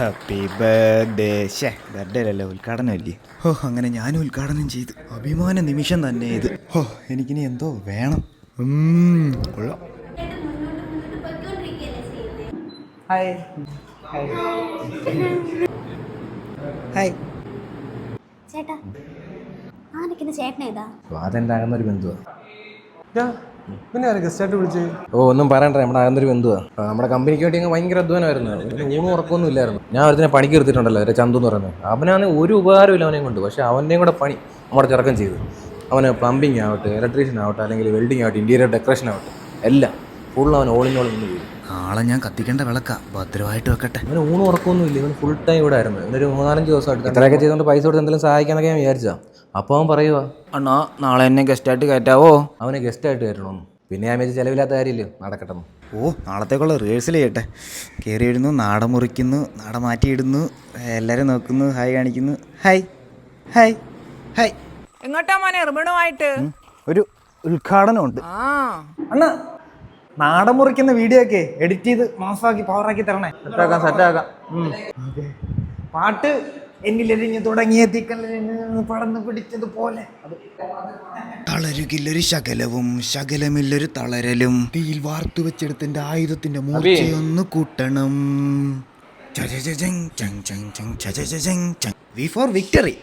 Happy birthday. Birthday അല്ലല്ലോ, ഉദ്ഘാടനമല്ലേ. അങ്ങനെ ഞാനും ഉദ്ഘാടനം ചെയ്തു. അഭിമാന നിമിഷം തന്നെ ഇത്. എനിക്കിനി എന്തോ വേണം. കൊള്ളാം. ഹായ് ഹായ് ചേട്ടാ, ആ നിൽക്കുന്ന ചേട്ടനേതാ? അതെൻ്റെ അകന്നൊരു ബന്ധുവാണ്. പിന്നെ ഗസ്റ്റായിട്ട് വിളിച്ച് ഒന്നും പറയണ്ട, നമ്മുടെ അകന്നൊരു ബന്ധുവാണ്. നമ്മുടെ കമ്പനിക്ക് വേണ്ടി അങ്ങ് ഭയങ്കര അധ്വാനമായിരുന്നു. ഊണും ഉറക്കമൊന്നും ഇല്ലായിരുന്നു. ഞാൻ ഒരുത്തിനെ പണിക്ക് എടുത്തിട്ടുണ്ടല്ലോ, ഒരു ചന്തു എന്ന് പറയുന്നത്. അവനാണ് ഒരു ഉപകാരമില്ല അവനെയും കൊണ്ട്. പക്ഷേ അവൻ്റെയും കൂടെ പണി നമ്മുടെ ചെറുക്കം ചെയ്തു. അവന് പ്ലംബിംഗ് ആവട്ടെ, ഇലക്ട്രീഷ്യൻ ആവട്ടെ, അല്ലെങ്കിൽ വെൽഡിംഗ് ആവട്ടെ, ഇൻറ്റീരിയർ ഡെക്കറേഷൻ ആവട്ടെ, എല്ലാം ഫുൾ അവൻ ഓളിനോൾ നിന്ന് പോയി. നാളെ ഞാൻ കത്തിക്കേണ്ട വിളക്കാ, ഭദ്രമായിട്ട് വെക്കട്ടെ. അവന് ഊണും ഉറക്കമൊന്നും ഇല്ല. ഇവന് ഫുൾ ടൈം ഇവിടെ ആയിരുന്നു. ഇവനൊരു 3-4 ദിവസമായിട്ട് ഇത്രയൊക്കെ ചെയ്തുകൊണ്ട് പൈസ കൊടുത്ത് എന്തെങ്കിലും സഹായിക്കാനൊക്കെ ഞാൻ വിചാരിച്ചാ. അപ്പോൾ അവൻ പറയുക, അണ്ണാ നാളെ എന്നെ ഗസ്റ്റായിട്ട് കയറ്റാവോ? അവനെ ഗസ്റ്റായിട്ട് കയറ്റണമെന്ന്. പിന്നെ ഞാൻ വെച്ച് ചിലവില്ലാത്ത കാര്യമില്ല, നടക്കട്ടെ. നാളത്തേക്കുള്ള റിഹേഴ്സൽ ചെയ്യട്ടെ. കയറി ഇടുന്നു, നാട മുറിക്കുന്നു, നാട മാറ്റിയിടുന്നു, എല്ലാവരും നോക്കുന്നു, ഹായ് കാണിക്കുന്നു. Hi hi hi. എങ്ങോട്ടാ മോനെ റിബണുമായിട്ട്? ഒരു ഉദ്ഘാടനമുണ്ട്. അണ്ണ നാടൻ മുറിക്കുന്ന വീഡിയോ ഒക്കെ എഡിറ്റ് ചെയ്ത് മാസമാക്കി പവറാക്കി തരണേ. സെറ്റാക്കാം. പാട്ട് എന്നിലെരിഞ്ഞു തുടങ്ങിയ തീക്കല്ലിന് പടന്ന് പിടിച്ചതുപോലെ തളരുകില്ലൊരു ശകലവും ശകലമില്ലൊരു തളരലും. തീയിൽ വാർത്തു വെച്ചെടുത്തിന്റെ ആയുധത്തിന്റെ മൂർച്ചയൊന്ന് കൂട്ടണം. V for victory.